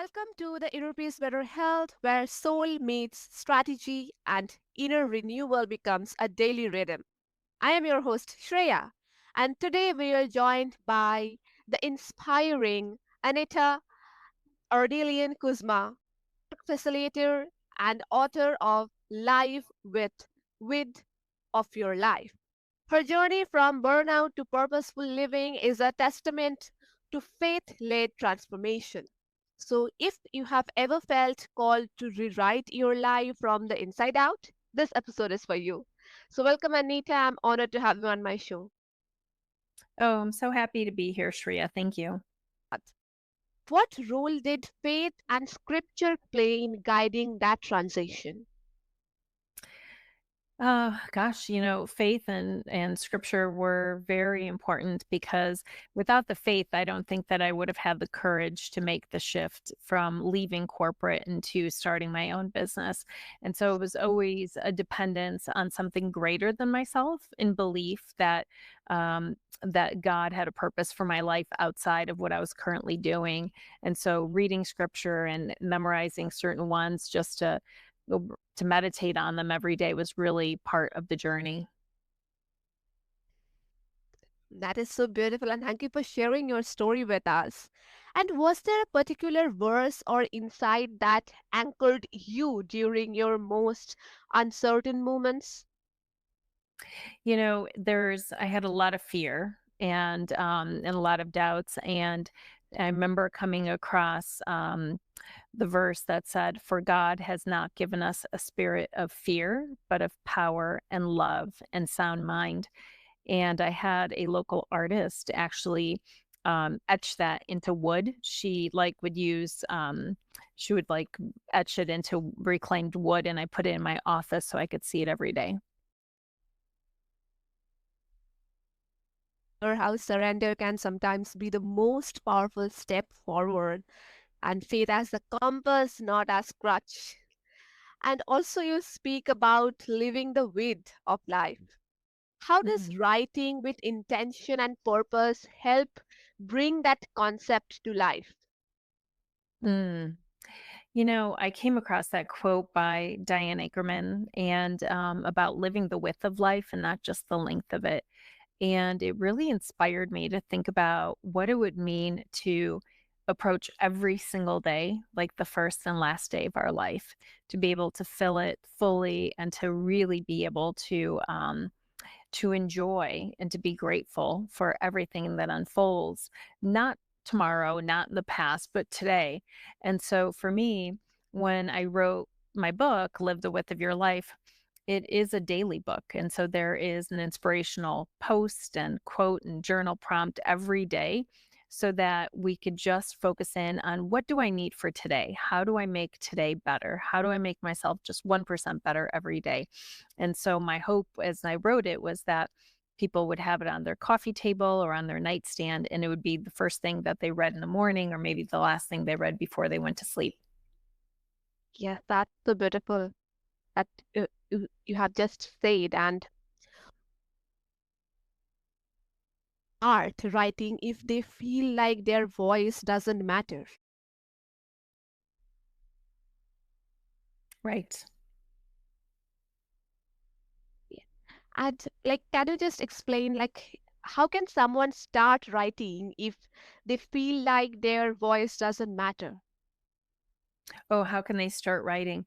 Welcome to the Inner Peace Better Health, where soul meets strategy and inner renewal becomes a daily rhythm. I am your host, Shreya, and today we are joined by the inspiring Aneta Ardelian Kuzma, facilitator and author of Live with With of Your Life. Her journey from burnout to purposeful living is a testament to faith led transformation. So, if you have ever felt called to rewrite your life from the inside out, this episode is for you. So, welcome, Anita. I'm honored to have you on my show. Oh, I'm so happy to be here, Shreya. Thank you. What role did faith and scripture play in guiding that transition? Gosh, faith and scripture were very important because without the faith, I don't think that I would have had the courage to make the shift from leaving corporate into starting my own business. And so it was always a dependence on something greater than myself in belief that God had a purpose for my life outside of what I was currently doing. And so reading scripture and memorizing certain ones just to meditate on them every day was really part of the journey. That is so beautiful, and thank you for sharing your story with us. And was there a particular verse or insight that anchored you during your most uncertain moments? I had a lot of fear and a lot of doubts. And I remember coming across the verse that said, "For God has not given us a spirit of fear, but of power and love and sound mind." And I had a local artist actually etch that into wood. She would like etch it into reclaimed wood, and I put it in my office so I could see it every day. Or how surrender can sometimes be the most powerful step forward, and faith as the compass, not as crutch. And also, you speak about living the width of life. How does Mhm. writing with intention and purpose help bring that concept to life? Mm. I came across that quote by Diane Ackerman and about living the width of life and not just the length of it. And it really inspired me to think about what it would mean to approach every single day like the first and last day of our life, to be able to fill it fully and to really be able to enjoy and to be grateful for everything that unfolds, not tomorrow, not in the past, but today. And so for me, when I wrote my book, Live the Width of Your Life, it is a daily book. And so there is an inspirational post and quote and journal prompt every day so that we could just focus in on what do I need for today? How do I make today better? How do I make myself just 1% better every day? And so my hope as I wrote it was that people would have it on their coffee table or on their nightstand, and it would be the first thing that they read in the morning or maybe the last thing they read before they went to sleep. Yes, that's so beautiful that you have just said. And art writing if they feel like their voice doesn't matter. Right. Yeah. And like, can you just explain, like, how can someone start writing if they feel like their voice doesn't matter? Oh, how can they start writing?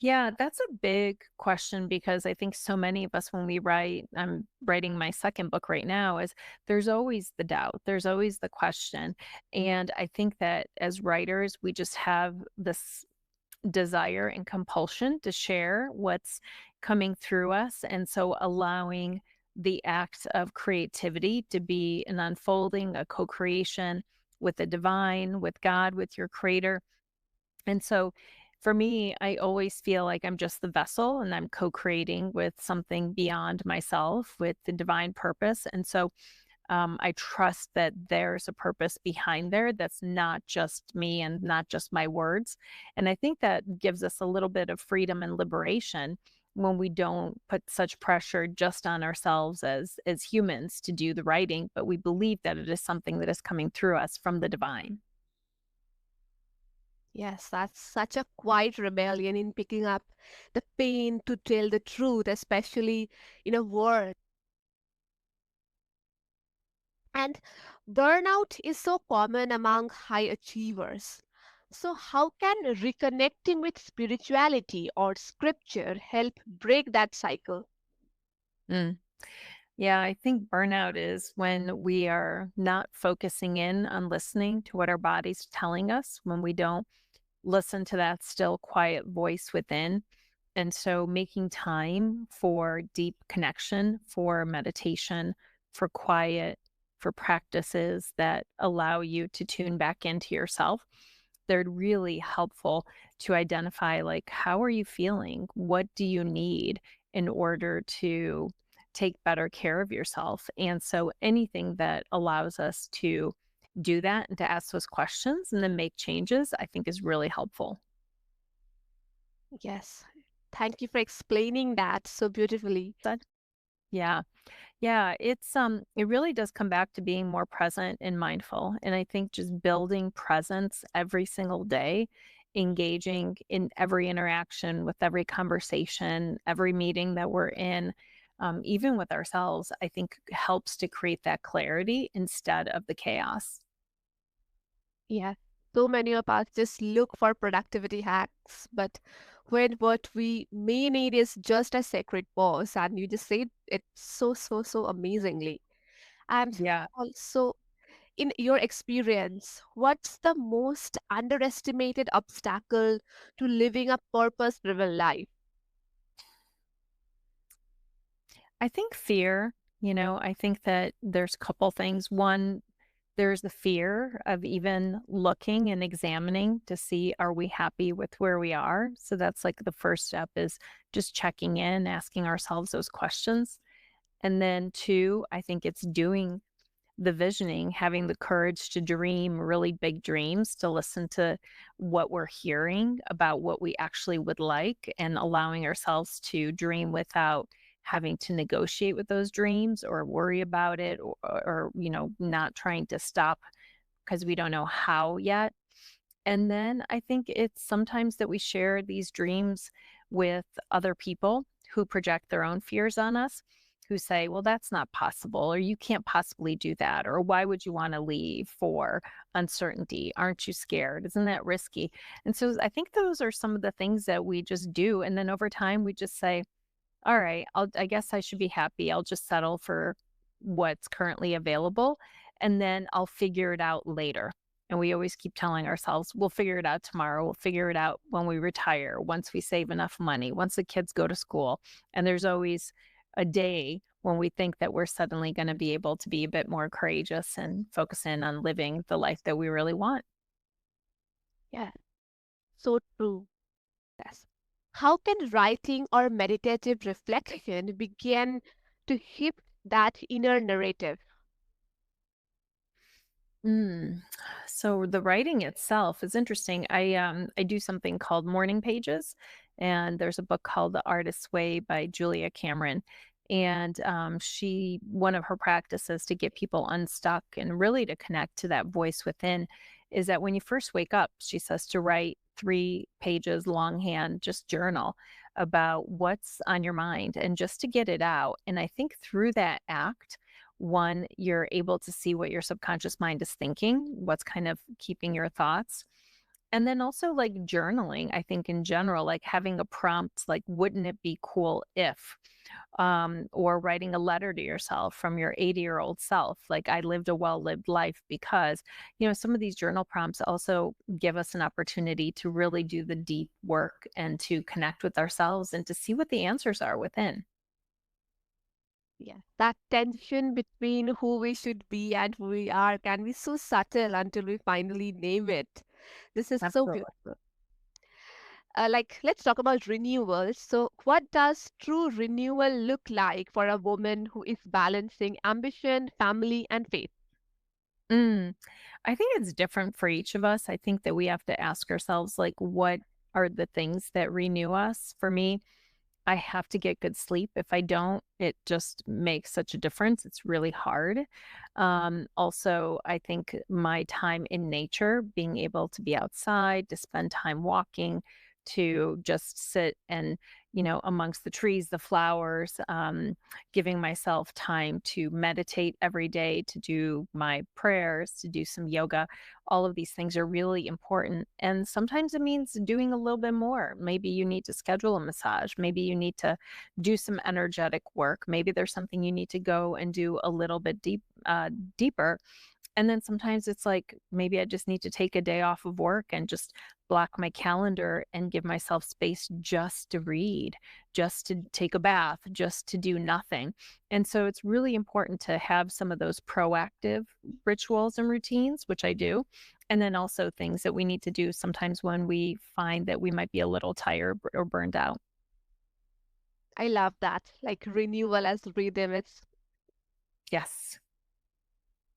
Yeah, that's a big question because I think so many of us, when we write, I'm writing my second book right now, is there's always the doubt, there's always the question. And I think that as writers, we just have this desire and compulsion to share what's coming through us. And so allowing the act of creativity to be an unfolding, a co creation with the divine, with God, with your creator. And so for me, I always feel like I'm just the vessel and I'm co creating with something beyond myself, with the divine purpose. And so I trust that there's a purpose behind there that's not just me and not just my words. And I think that gives us a little bit of freedom and liberation when we don't put such pressure just on ourselves as humans to do the writing, but we believe that it is something that is coming through us from the divine. Yes, that's such a quiet rebellion in picking up the pain to tell the truth, especially in a world. And burnout is so common among high achievers. So, how can reconnecting with spirituality or scripture help break that cycle? Mm. Yeah, I think burnout is when we are not focusing in on listening to what our body's telling us, when we don't listen to that still quiet voice within. And so making time for deep connection, for meditation, for quiet, for practices that allow you to tune back into yourself, they're really helpful to identify like how are you feeling? What do you need in order to take better care of yourself? And so anything that allows us to do that and to ask those questions and then make changes, I think is really helpful. Yes, thank you for explaining that so beautifully. That yeah. Yeah, it really does come back to being more present and mindful. And I think just building presence every single day, engaging in every interaction with every conversation, every meeting that we're in, even with ourselves, I think helps to create that clarity instead of the chaos. Yeah, so many of us just look for productivity hacks, but when what we may need is just a sacred pause, and you just said it so amazingly. And Yeah. also, in your experience, what's the most underestimated obstacle to living a purpose-driven life? I think fear, I think that there's a couple things. One, there's the fear of even looking and examining to see are we happy with where we are? So that's like the first step is just checking in, asking ourselves those questions. And then two, I think it's doing the visioning, having the courage to dream really big dreams, to listen to what we're hearing about what we actually would like, and allowing ourselves to dream without having to negotiate with those dreams or worry about it or not trying to stop because we don't know how yet. And then I think it's sometimes that we share these dreams with other people who project their own fears on us, who say, well, that's not possible, or you can't possibly do that, or why would you want to leave for uncertainty? Aren't you scared? Isn't that risky? And so I think those are some of the things that we just do. And then over time, we just say, all right, I guess I should be happy. I'll just settle for what's currently available, and then I'll figure it out later. And we always keep telling ourselves, we'll figure it out tomorrow. We'll figure it out when we retire, once we save enough money, once the kids go to school. And there's always a day when we think that we're suddenly going to be able to be a bit more courageous and focus in on living the life that we really want. Yeah, so true. Yes. How can writing or meditative reflection begin to shift that inner narrative? Mm. So the writing itself is interesting. I do something called morning pages, and there's a book called The Artist's Way by Julia Cameron. And she one of her practices to get people unstuck and really to connect to that voice within is that when you first wake up, she says to write 3 pages longhand, just journal about what's on your mind and just to get it out. And I think through that act, one, you're able to see what your subconscious mind is thinking, what's kind of keeping your thoughts. And then also like journaling, I think in general, like having a prompt, like, wouldn't it be cool if, or writing a letter to yourself from your 80-year-old self, like, I lived a well lived life because, some of these journal prompts also give us an opportunity to really do the deep work and to connect with ourselves and to see what the answers are within. Yeah, that tension between who we should be and who we are can be so subtle until we finally name it. This is so Absolutely. beautiful. Let's talk about renewal. So, what does true renewal look like for a woman who is balancing ambition, family, and faith? Mm. I think it's different for each of us. I think that we have to ask ourselves, like, what are the things that renew us? For me, I have to get good sleep. If I don't, it just makes such a difference. It's really hard. Also, I think my time in nature, being able to be outside, to spend time walking, to just sit and, amongst the trees, the flowers, giving myself time to meditate every day, to do my prayers, to do some yoga. All of these things are really important. And sometimes it means doing a little bit more. Maybe you need to schedule a massage. Maybe you need to do some energetic work. Maybe there's something you need to go and do a little bit deeper. And then sometimes it's like, maybe I just need to take a day off of work and just block my calendar and give myself space just to read, just to take a bath, just to do nothing. And so it's really important to have some of those proactive rituals and routines, which I do. And then also things that we need to do sometimes when we find that we might be a little tired or burned out. I love that. Like renewal as rhythm, it's Yes.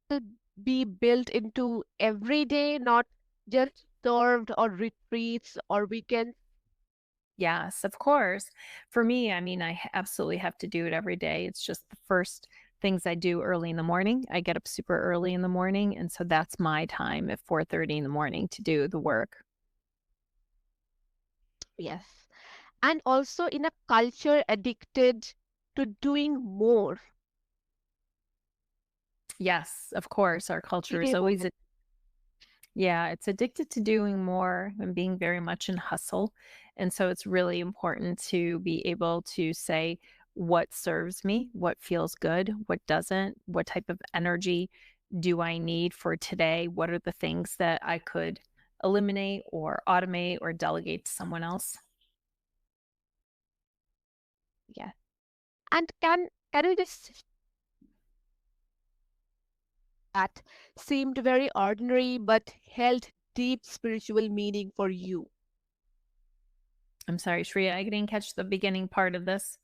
will be built into every day, not just served or retreats or weekends. Yes, of course. For me, I mean, absolutely have to do it every day. It's just the first things I do early in the morning. I get up super early in the morning, and so that's my time at 4:30 in the morning to do the work. Yes. And also in a culture addicted to doing more, Yes, of course, our culture is everyday always moment. yeah, it's addicted to doing more and being very much in hustle. And so it's really important to be able to say what serves me, what feels good, what doesn't, what type of energy do I need for today? What are the things that I could eliminate or automate or delegate to someone else? Yes. And can you just that seemed very ordinary but held deep spiritual meaning for you? I'm sorry, Shreya, I didn't catch the beginning part of this.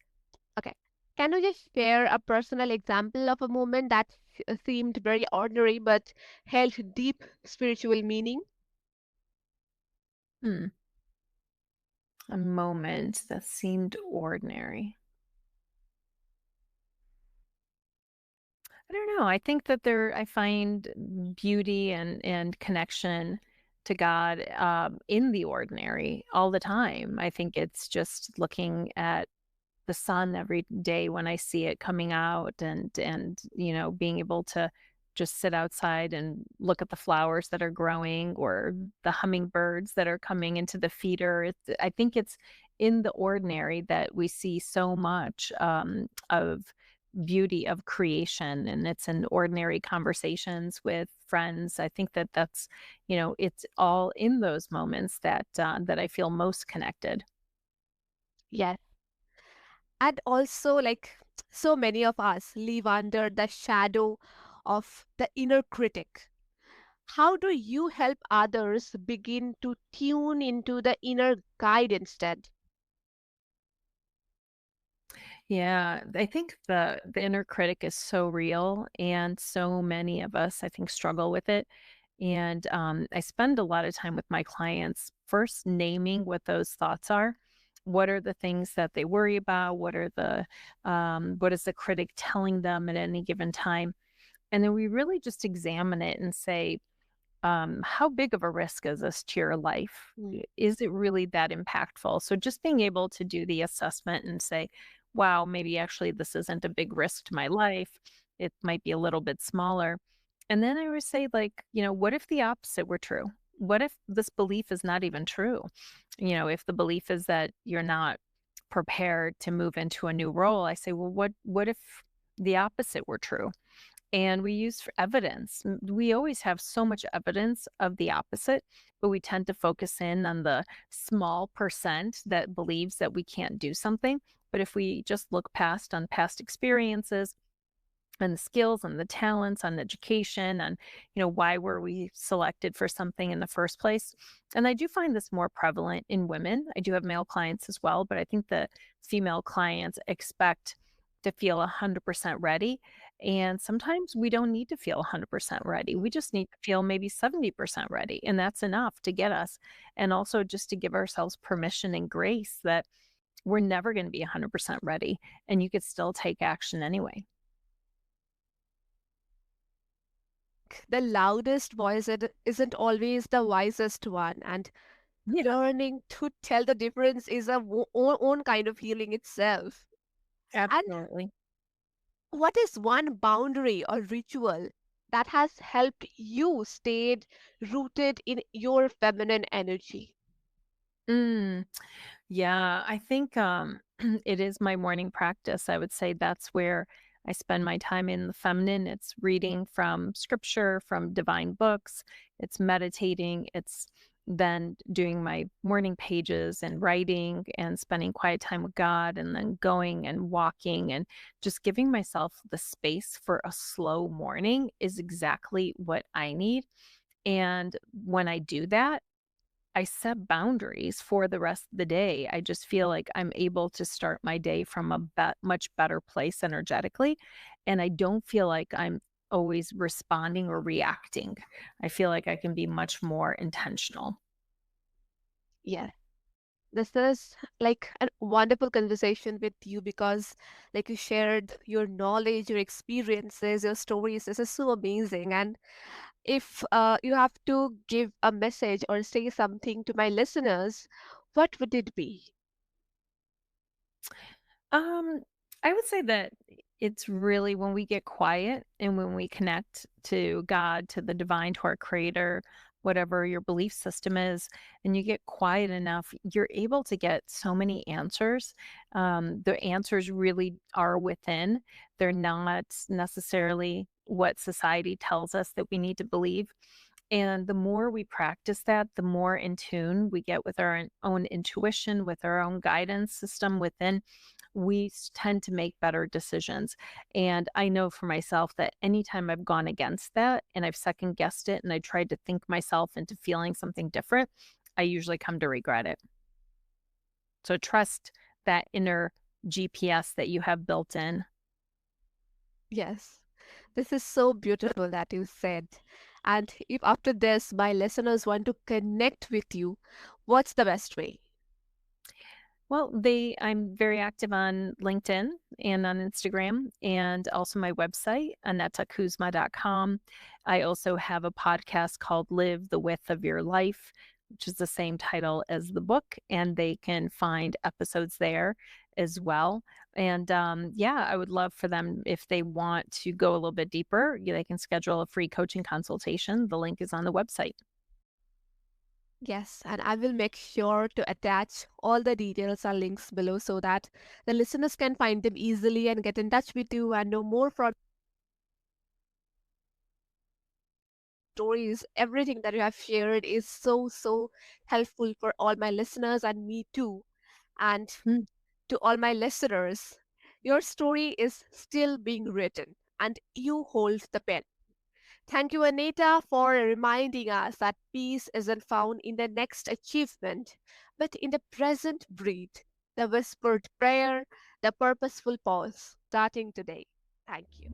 Okay. Can you just share a personal example of a moment that seemed very ordinary but held deep spiritual meaning? Hmm. A moment that seemed ordinary. I don't know. I think that I find beauty and connection to God in the ordinary all the time. I think it's just looking at the sun every day when I see it coming out and being able to just sit outside and look at the flowers that are growing or the hummingbirds that are coming into the feeder. I think it's in the ordinary that we see so much of beauty of creation, and it's in ordinary conversations with friends. I think that it's all in those moments that I feel most connected. Yes. And also, like so many of us live under the shadow of the inner critic. How do you help others begin to tune into the inner guide instead? Yeah, I think the inner critic is so real, and so many of us, I think, struggle with it. And I spend a lot of time with my clients first naming what those thoughts are. What are the things that they worry about? What is the critic telling them at any given time? And then we really just examine it and say, how big of a risk is this to your life? Is it really that impactful? So just being able to do the assessment and say, wow, maybe actually this isn't a big risk to my life. It might be a little bit smaller. And then I would say, like, what if the opposite were true? What if this belief is not even true? If the belief is that you're not prepared to move into a new role, I say, well, what if the opposite were true? And we use for evidence. We always have so much evidence of the opposite, but we tend to focus in on the small percent that believes that we can't do something. But if we just look on past experiences and the skills and the talents on education and why were we selected for something in the first place, and I do find this more prevalent in women. I do have male clients as well, but I think the female clients expect to feel 100% ready, and sometimes we don't need to feel 100% ready. We just need to feel maybe 70% ready, and that's enough to get us. And also just to give ourselves permission and grace that we're never going to be 100% ready, and you could still take action anyway. The loudest voice isn't always the wisest one, and Yeah, learning to tell the difference is a own kind of healing itself. And absolutely. what is one boundary or ritual that has helped you stay rooted in your feminine energy? Mm. Yeah, I think it is my morning practice. I would say that's where I spend my time in the feminine. It's reading from scripture, from divine books, it's meditating, it's then doing my morning pages and writing and spending quiet time with God and then going and walking and just giving myself the space for a slow morning is exactly what I need. And when I do that, I set boundaries for the rest of the day. I just feel like I'm able to start my day from a much better place energetically, and I don't feel like I'm always responding or reacting. I feel like I can be much more intentional. Yes. This is like a wonderful conversation with you because, like, you shared your knowledge, your experiences, your stories. This is so amazing. And if you have to give a message or say something to my listeners, what would it be? Um, I would say that it's really when we get quiet and when we connect to God, to the divine, to our creator, whatever your belief system is, and you get quiet enough, you're able to get so many answers. The answers really are within, they're not necessarily what society tells us that we need to believe. And the more we practice that, the more in tune we get with our own intuition, with our own guidance system within, we tend to make better decisions. And I know for myself that anytime I've gone against that and I've second guessed it and I tried to think myself into feeling something different, I usually come to regret it. So trust that inner GPS that you have built in. Yes, this is so beautiful that you said. And if after this my listeners want to connect with you, what's the best way? Well, I'm very active on LinkedIn and on Instagram and also my website, anetakuzma.com. I also have a podcast called Live the Width of Your Life, which is the same title as the book, and they can find episodes there as well. And yeah, I would love for them if they want to go a little bit deeper, they can schedule a free coaching consultation. The link is on the website. Yes, and I will make sure to attach all the details and links below so that the listeners can find them easily and get in touch with you and know more from stories. Everything that you have shared is so helpful for all my listeners and me too. And Mm. to all my listeners, your story is still being written and you hold the pen. Thank you, Aneta, for reminding us that peace isn't found in the next achievement, but in the present breath, the whispered prayer, the purposeful pause, starting today. Thank you.